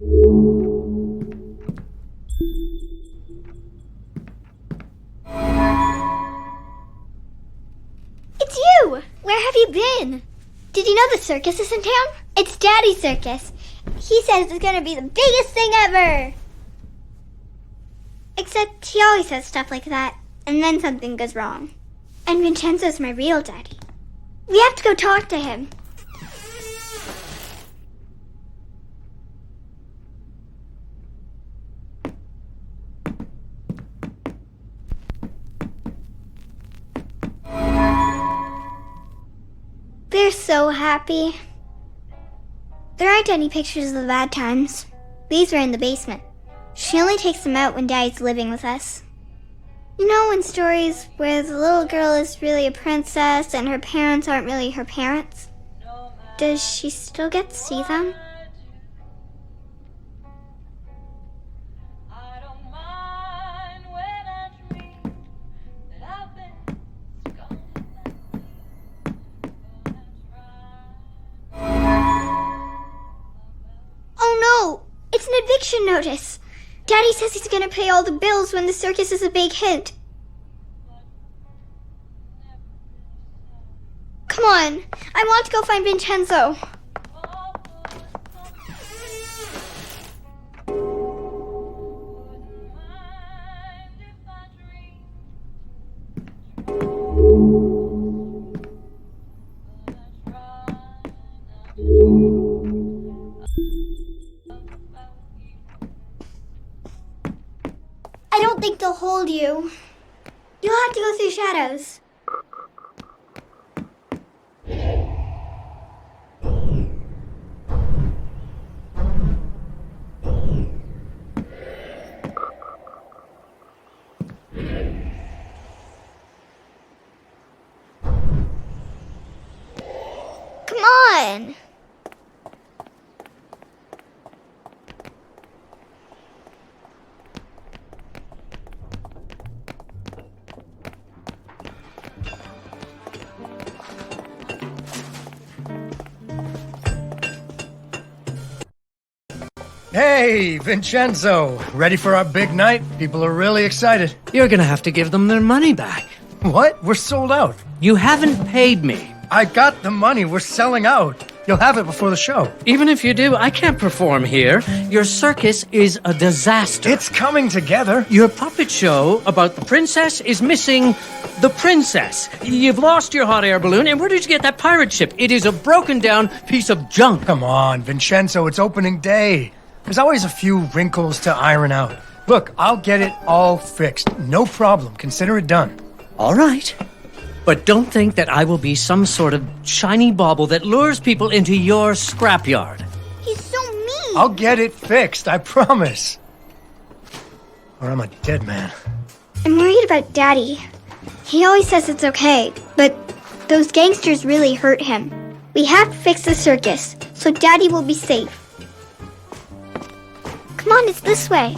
It's you! Where have you been? Did you know the circus is in town? It's Daddy's circus. He says it's gonna be the biggest thing ever! Except he always says stuff like that, and then something goes wrong. And Vincenzo's my real daddy. We have to go talk to him. They're so happy. There aren't any pictures of the bad times. These were in the basement. She only takes them out when Daddy's living with us. You know, in stories where the little girl is really a princess and her parents aren't really her parents? Does she still get to see them? Oh no! It's an eviction notice! Daddy says he's gonna pay all the bills when the circus is a big hit. Come on, I want to go find Vincenzo. I don't think they'll hold you. You'll have to go through shadows. Come on! Hey, Vincenzo! Ready for our big night? People are really excited. You're gonna have to give them their money back. What? We're sold out. You haven't paid me. I got the money. We're selling out. You'll have it before the show. Even if you do, I can't perform here. Your circus is a disaster. It's coming together. Your puppet show about the princess is missing the princess. You've lost your hot air balloon, and where did you get that pirate ship? It is a broken down piece of junk. Come on, Vincenzo, it's opening day. There's always a few wrinkles to iron out. Look, I'll get it all fixed. No problem. Consider it done. All right. But don't think that I will be some sort of shiny bauble that lures people into your scrapyard. He's so mean. I'll get it fixed, I promise. Or I'm a dead man. I'm worried about Daddy. He always says it's okay, but those gangsters really hurt him. We have to fix the circus, so Daddy will be safe. Come on, it's this way.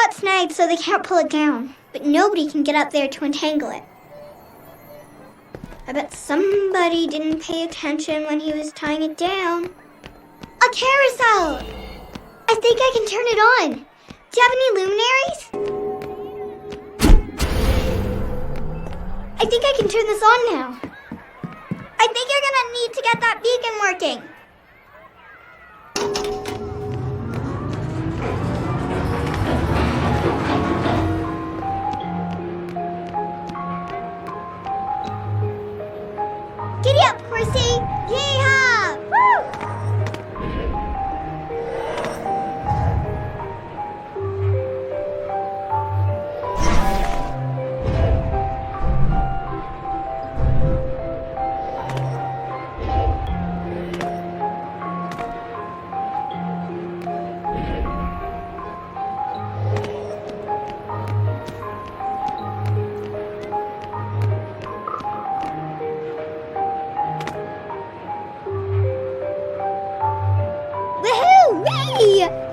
got snagged so they can't pull it down, but nobody can get up there to untangle it. I bet somebody didn't pay attention when he was tying it down. A carousel! I think I can turn it on. Do you have any luminaries? I think I can turn this on now. I think you're gonna need to get that beacon working. Giddy up, horsey! Yeehaw! Woo!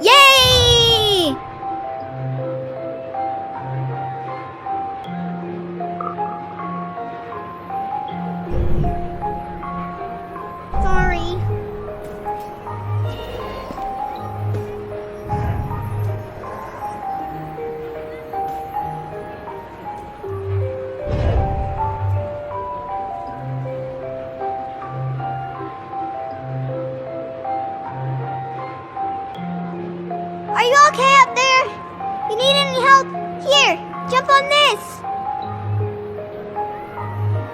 Yay! Sorry. Are you okay up there? You need any help? Here, jump on this.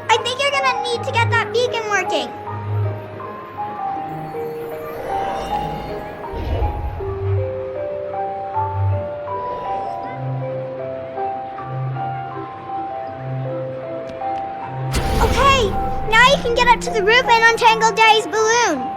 I think you're gonna need to get that beacon working. Okay, now you can get up to the roof and untangle Daddy's balloon.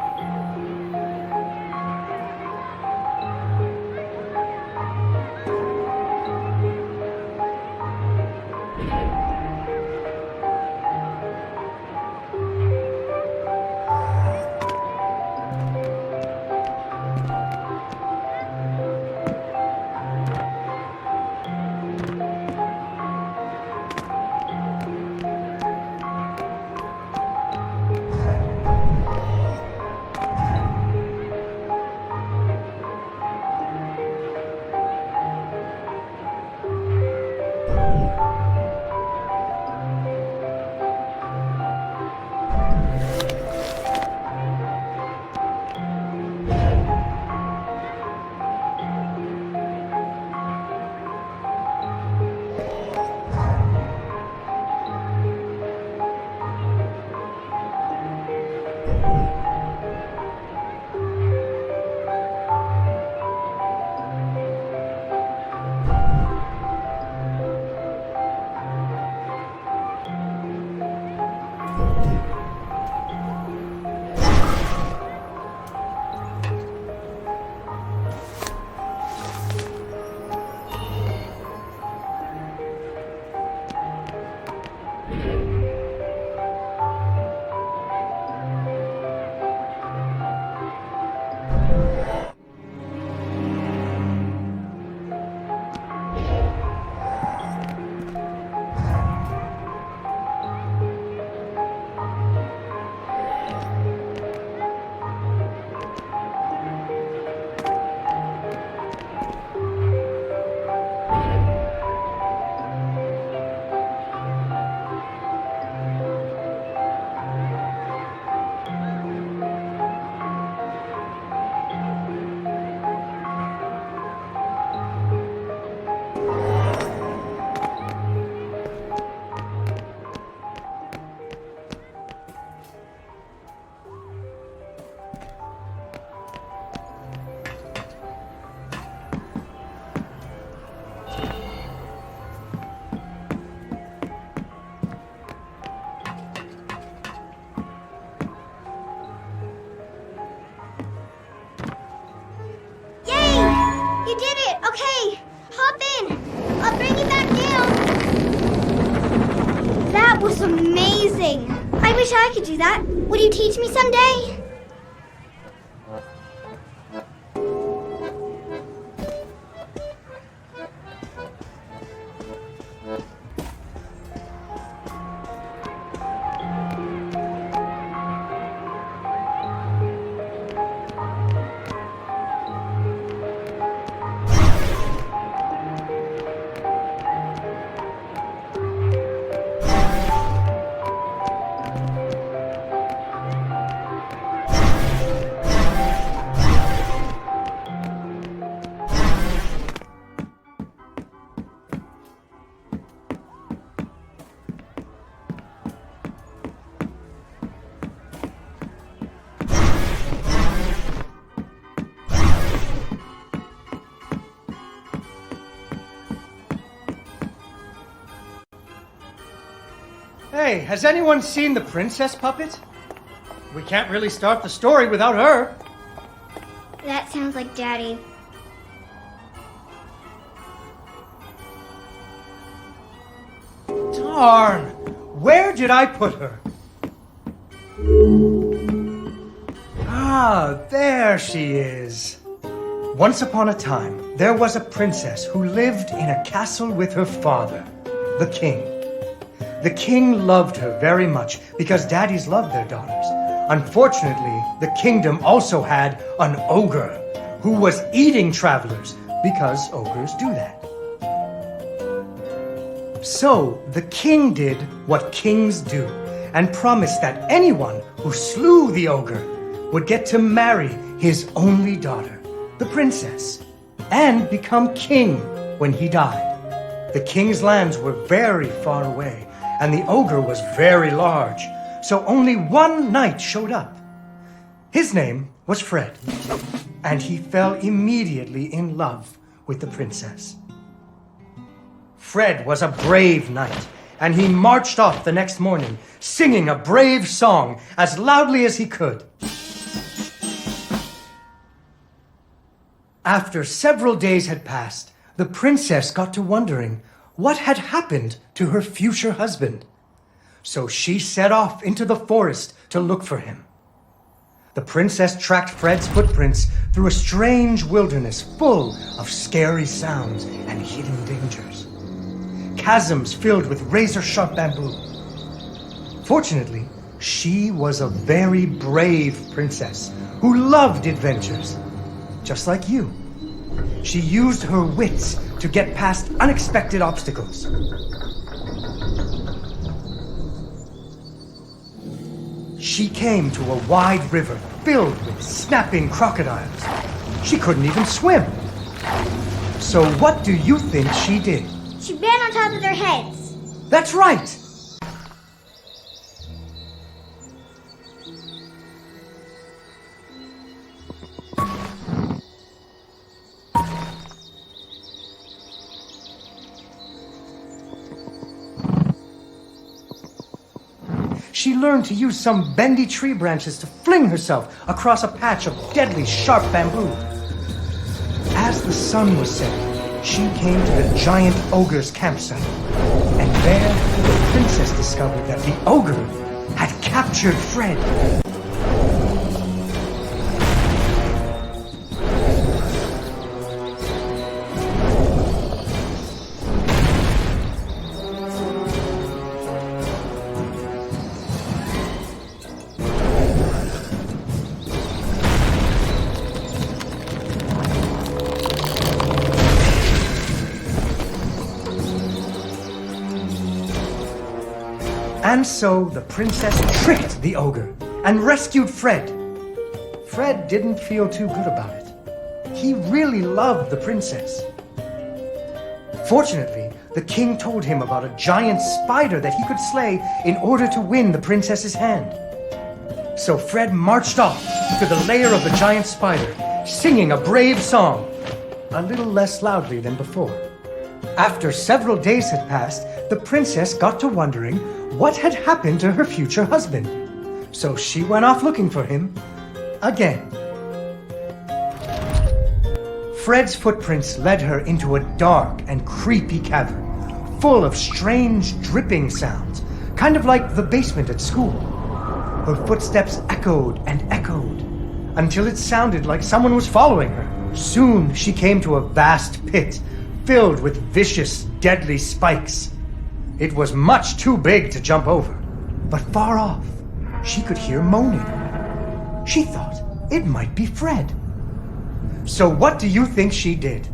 You did it! Okay, hop in. I'll bring you back down. That was amazing. I wish I could do that. Would you teach me someday? Hey, has anyone seen the princess puppet? We can't really start the story without her. That sounds like Daddy. Darn! Where did I put her? Ah, there she is. Once upon a time, there was a princess who lived in a castle with her father, the king. The king loved her very much because daddies loved their daughters. Unfortunately, the kingdom also had an ogre who was eating travelers because ogres do that. So the king did what kings do and promised that anyone who slew the ogre would get to marry his only daughter, the princess, and become king when he died. The king's lands were very far away, and the ogre was very large, so only one knight showed up. His name was Fred, and he fell immediately in love with the princess. Fred was a brave knight, and he marched off the next morning, singing a brave song as loudly as he could. After several days had passed, the princess got to wondering what had happened to her future husband. So she set off into the forest to look for him. The princess tracked Fred's footprints through a strange wilderness full of scary sounds and hidden dangers. Chasms filled with razor-sharp bamboo. Fortunately, she was a very brave princess who loved adventures, just like you. She used her wits to get past unexpected obstacles. She came to a wide river filled with snapping crocodiles. She couldn't even swim. So what do you think she did? She ran on top of their heads. That's right! She learned to use some bendy tree branches to fling herself across a patch of deadly sharp bamboo. As the sun was setting, she came to the giant ogre's campsite. And there, the princess discovered that the ogre had captured Fred. And so the princess tricked the ogre and rescued Fred. Fred didn't feel too good about it. He really loved the princess. Fortunately, the king told him about a giant spider that he could slay in order to win the princess's hand. So Fred marched off to the lair of the giant spider, singing a brave song, a little less loudly than before. After several days had passed, the princess got to wondering what had happened to her future husband. So she went off looking for him again. Fred's footprints led her into a dark and creepy cavern, full of strange dripping sounds, kind of like the basement at school. Her footsteps echoed and echoed, until it sounded like someone was following her. Soon she came to a vast pit, filled with vicious, deadly spikes. It was much too big to jump over, but far off, she could hear moaning. She thought it might be Fred. So what do you think she did?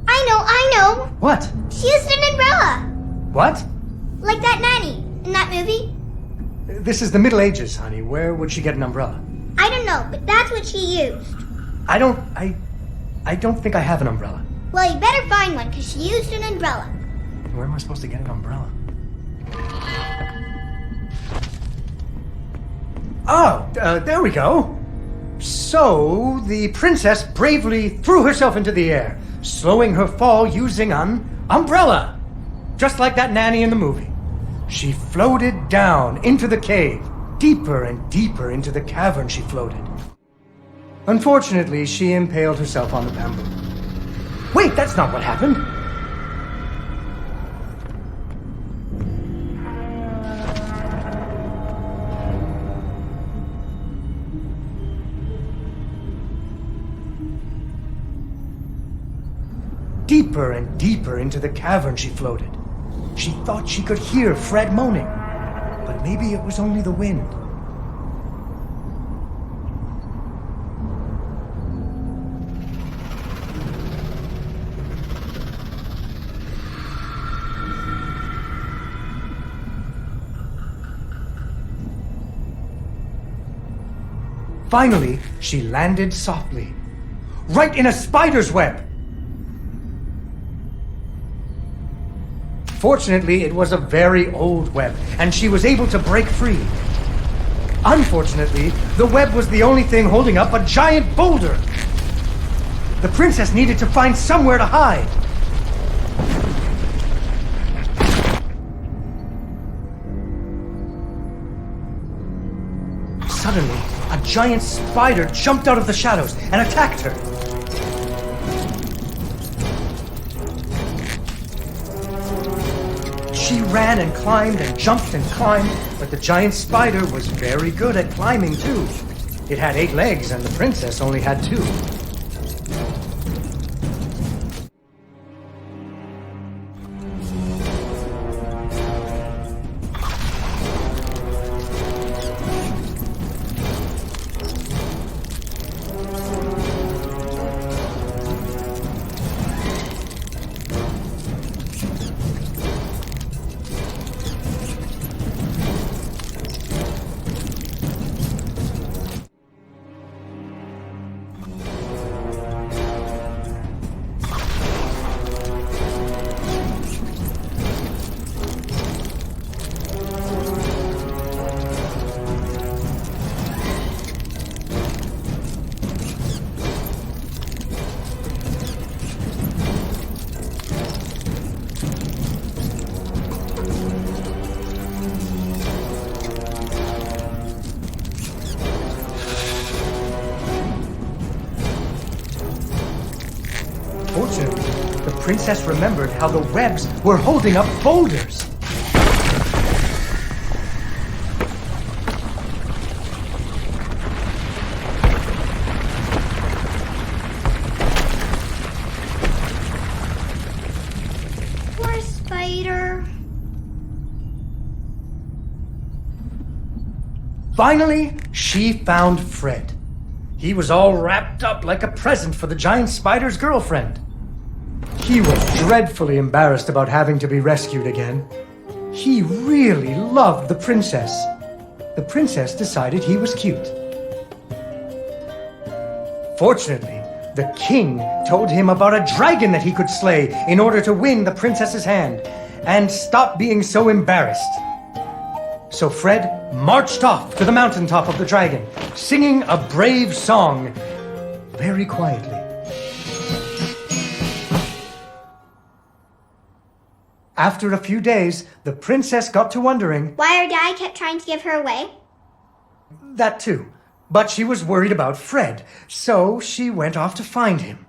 I know! What? She used an umbrella! What? Like that nanny in that movie. This is the Middle Ages, honey. Where would she get an umbrella? I don't know, but that's what she used. I don't think I have an umbrella. Well, you better find one, because she used an umbrella. Where am I supposed to get an umbrella? Oh, there we go. So, the princess bravely threw herself into the air, slowing her fall using an umbrella. Just like that nanny in the movie. She floated down into the cave. Deeper and deeper into the cavern she floated. Unfortunately, she impaled herself on the bamboo. Wait, that's not what happened! Deeper and deeper into the cavern she floated. She thought she could hear Fred moaning, but maybe it was only the wind. Finally, she landed softly, right in a spider's web. Fortunately, it was a very old web, and she was able to break free. Unfortunately, the web was the only thing holding up a giant boulder. The princess needed to find somewhere to hide. Suddenly, a giant spider jumped out of the shadows and attacked her. She ran and climbed and jumped and climbed, but the giant spider was very good at climbing too. It had 8 legs and the princess only had 2. Fortunately, the princess remembered how the webs were holding up boulders. Poor spider. Finally, she found Fred. He was all wrapped up like a present for the giant spider's girlfriend. He was dreadfully embarrassed about having to be rescued again. He really loved the princess. The princess decided he was cute. Fortunately, the king told him about a dragon that he could slay in order to win the princess's hand and stop being so embarrassed. So Fred marched off to the mountaintop of the dragon, singing a brave song very quietly. After a few days, the princess got to wondering Why her dad kept trying to give her away? that too, but she was worried about Fred, so she went off to find him.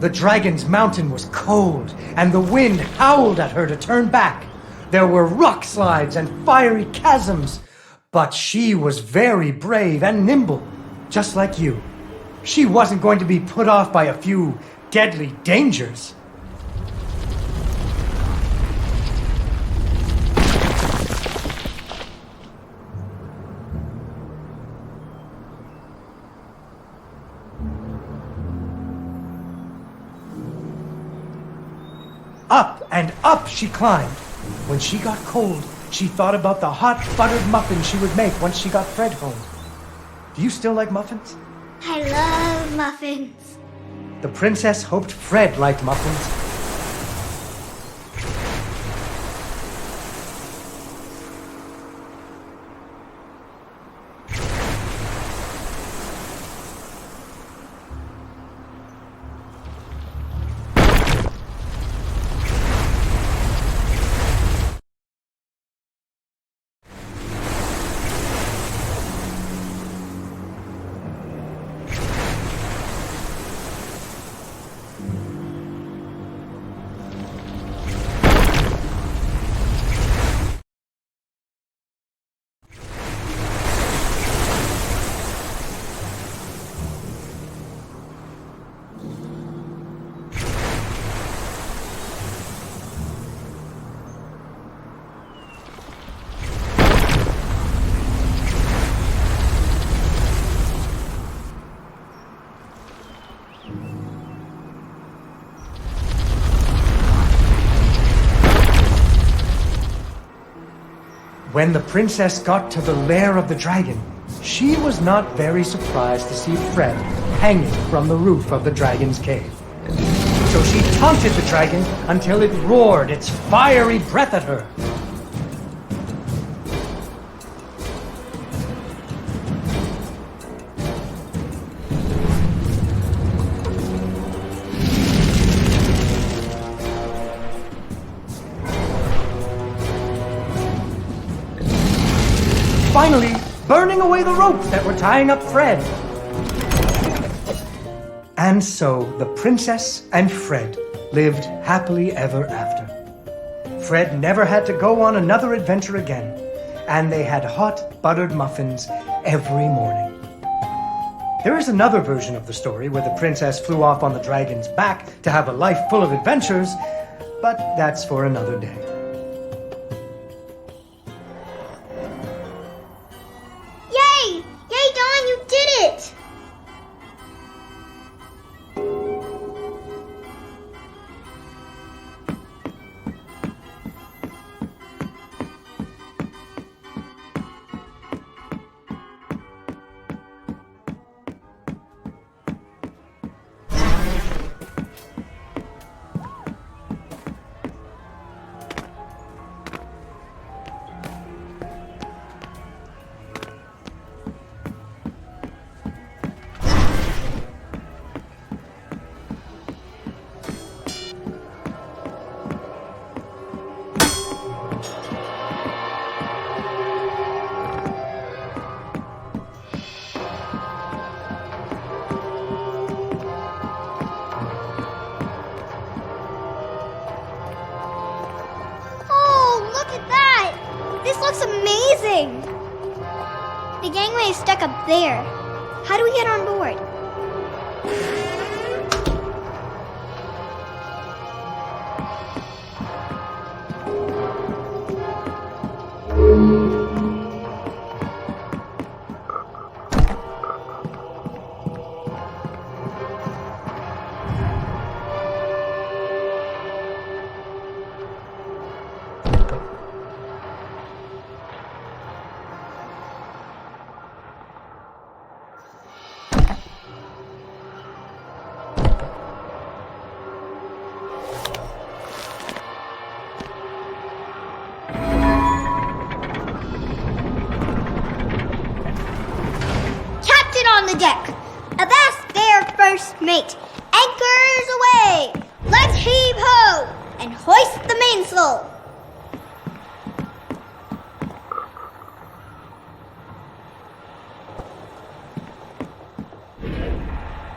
The dragon's mountain was cold, and the wind howled at her to turn back. There were rock slides and fiery chasms, but she was very brave and nimble, just like you. She wasn't going to be put off by a few deadly dangers. Up and up she climbed. When she got cold, she thought about the hot buttered muffins she would make once she got Fred home. Do you still like muffins? I love muffins. The princess hoped Fred liked muffins. When the princess got to the lair of the dragon, she was not very surprised to see Fred hanging from the roof of the dragon's cave. So she taunted the dragon until it roared its fiery breath at her. Finally, burning away the ropes that were tying up Fred. And so the princess and Fred lived happily ever after. Fred never had to go on another adventure again, and they had hot buttered muffins every morning. There is another version of the story where the princess flew off on the dragon's back to have a life full of adventures, but that's for another day. Yay! Yay, Dawn, you did it! This looks amazing! The gangway is stuck up there. How do we get on board? On the deck. Avast there, first mate. Anchors away. Let's heave ho and hoist the mainsail.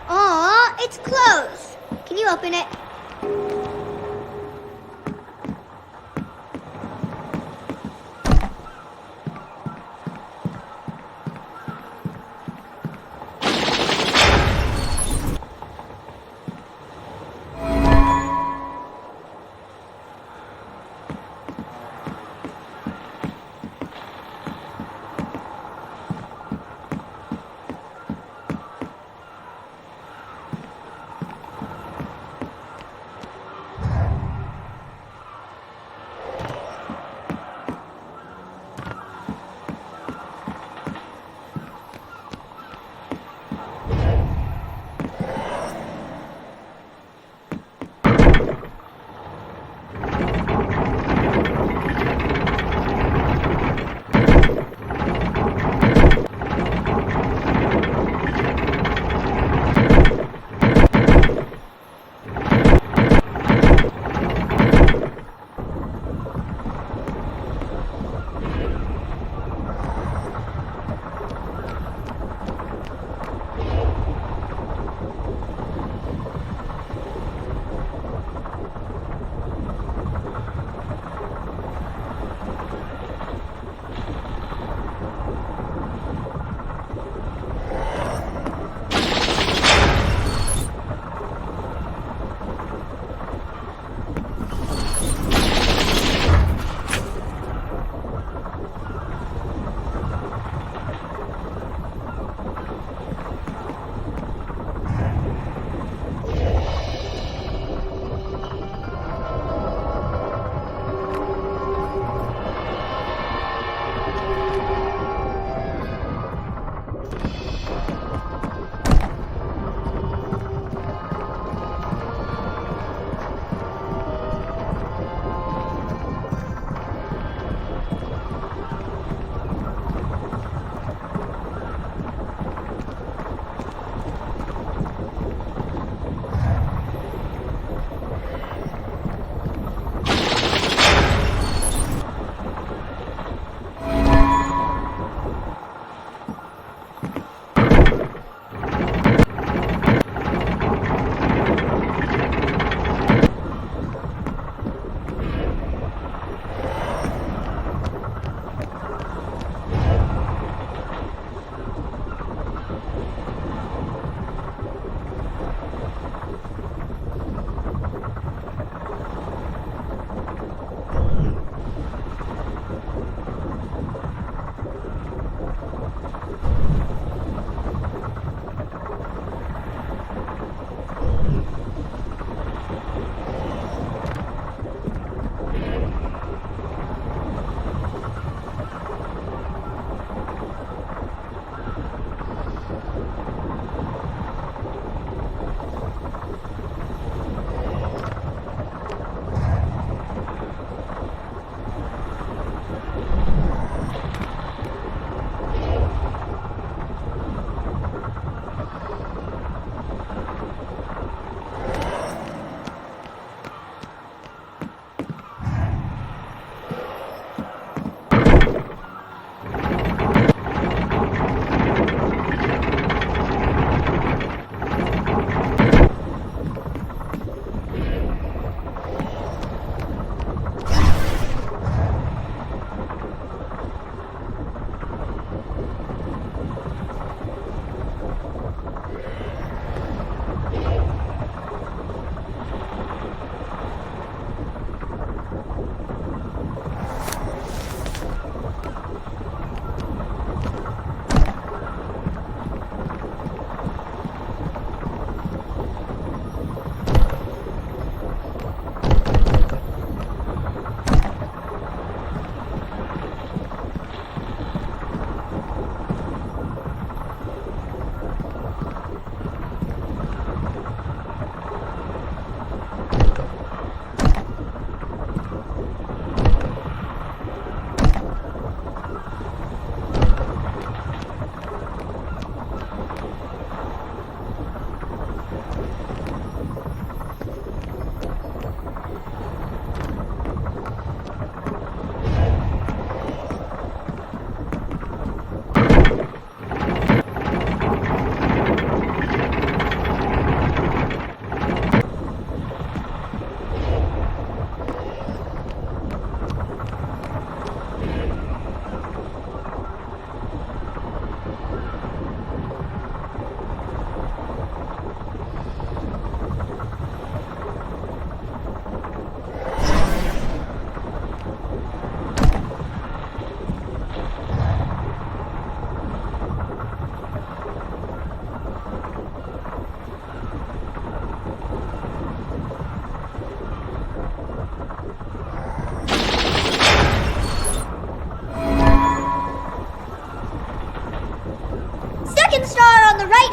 Aw, it's closed. Can you open it?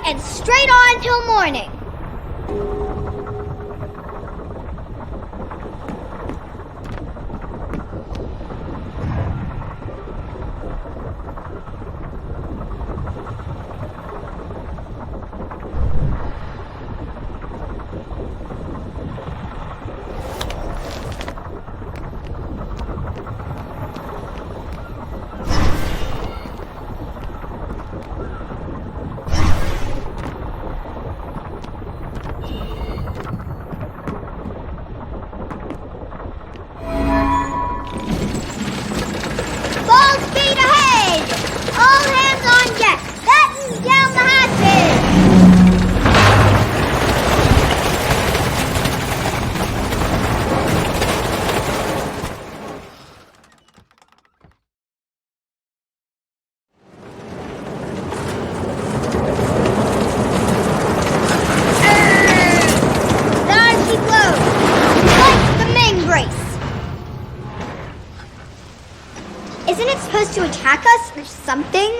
and straight on till morning. Isn't it supposed to attack us or something?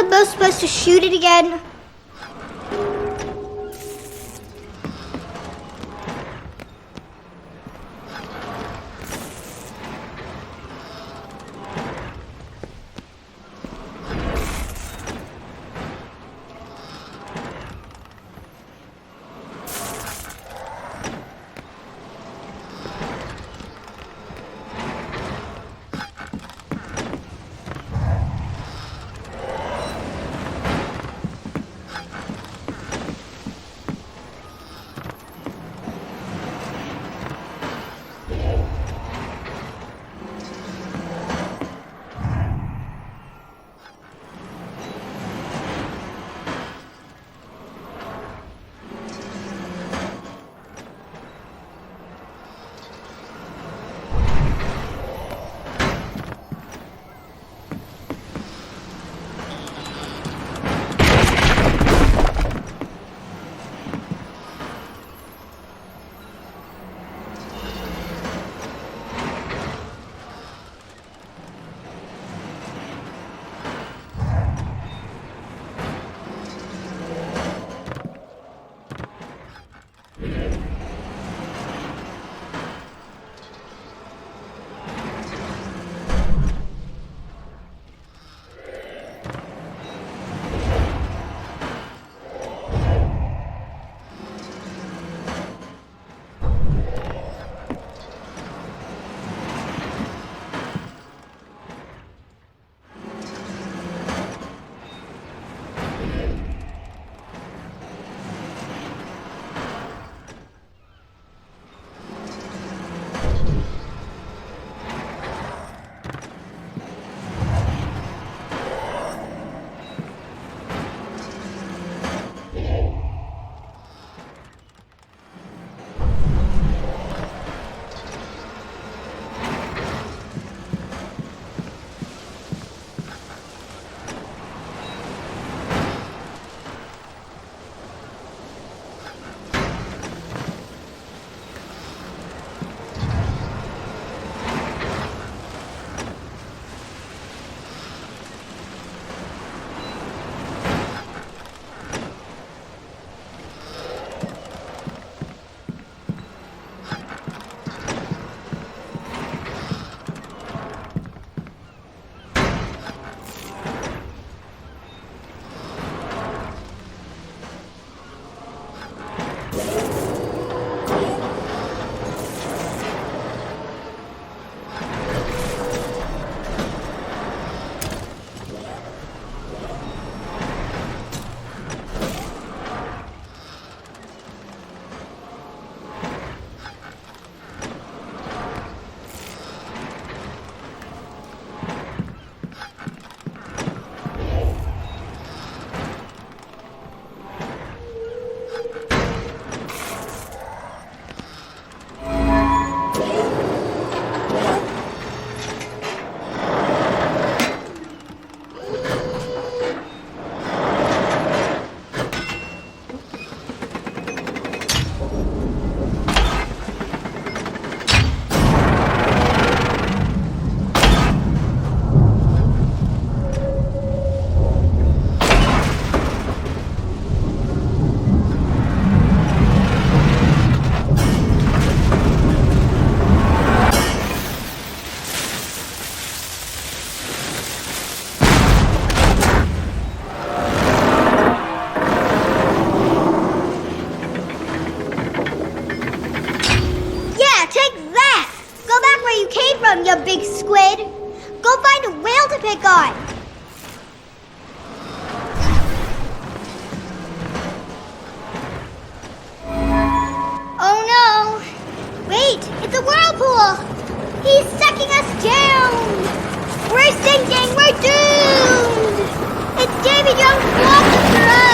the bow supposed to shoot it again? You big squid! Go find a whale to pick on! Oh no! Wait, it's a whirlpool! He's sucking us down! We're sinking! We're doomed! It's Davy Jones blocking for us!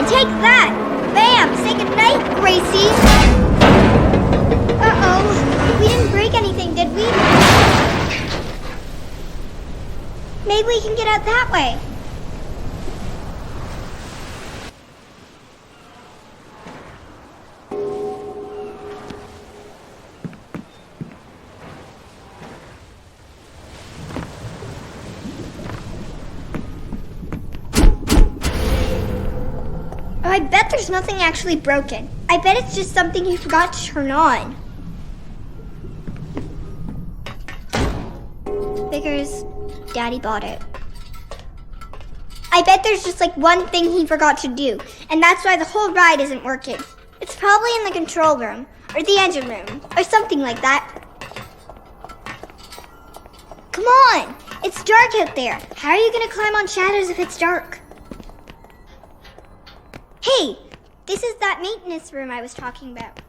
take that! Bam! Say goodnight, Gracie! Uh-oh. We didn't break anything, did we? Maybe we can get out that way. Oh, I bet there's nothing actually broken. I bet it's just something you forgot to turn on. Figures, Daddy bought it. I bet there's just like one thing he forgot to do, and that's why the whole ride isn't working. It's probably in the control room, or the engine room, or something like that. Come on! It's dark out there. How are you gonna climb on shadows if it's dark? Hey! This is that maintenance room I was talking about.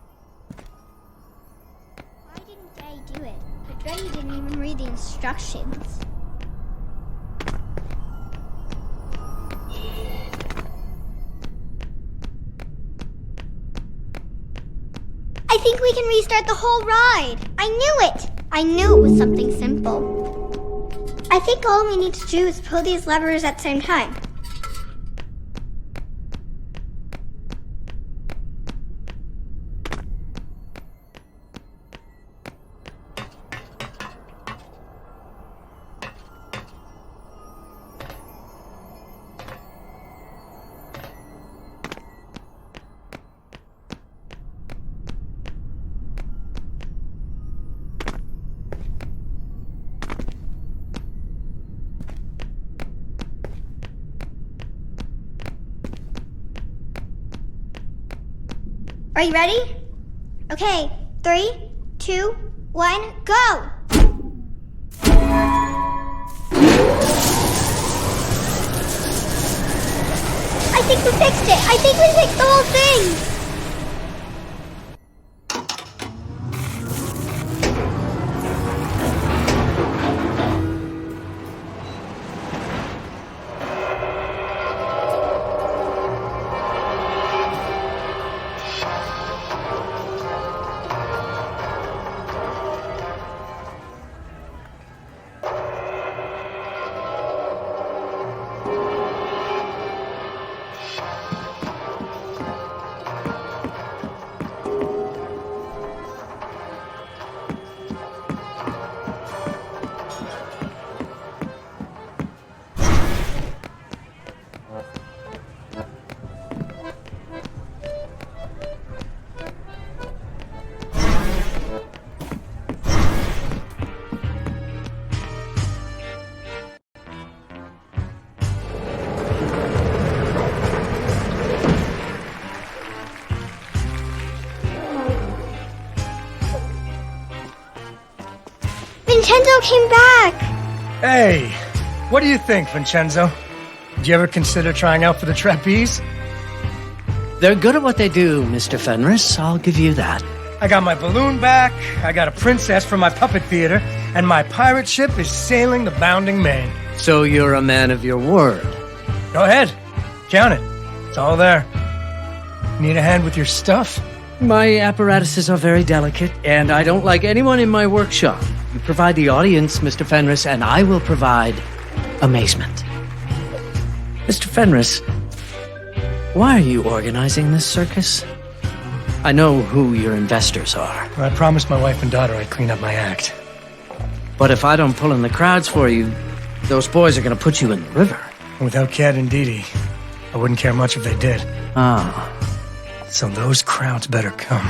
Why didn't Daddy do it? But Daddy didn't even read the instructions. I think we can restart the whole ride. I knew it. I knew it was something simple. I think all we need to do is pull these levers at the same time. Are you ready? Okay, 3, 2, 1, go! I think we fixed it! I think we fixed the whole thing! Vincenzo came back! Hey, what do you think, Vincenzo? Did you ever consider trying out for the trapeze? They're good at what they do, Mr. Fenris. I'll give you that. I got my balloon back, I got a princess from my puppet theater, and my pirate ship is sailing the bounding main. So you're a man of your word. Go ahead, count it. It's all there. Need a hand with your stuff? My apparatuses are very delicate, and I don't like anyone in my workshop. You provide the audience, Mr. Fenris, and I will provide amazement. Mr. Fenris, why are you organizing this circus? I know who your investors are. I promised my wife and daughter I'd clean up my act. But if I don't pull in the crowds for you, those boys are going to put you in the river. Without Cat and Didi, I wouldn't care much if they did. Ah. So those crowds better come.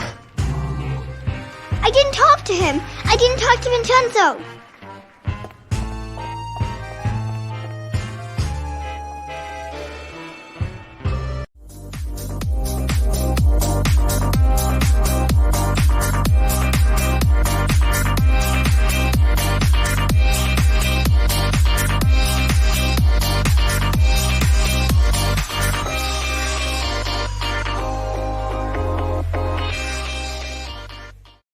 I didn't talk to him. I didn't talk to Vincenzo.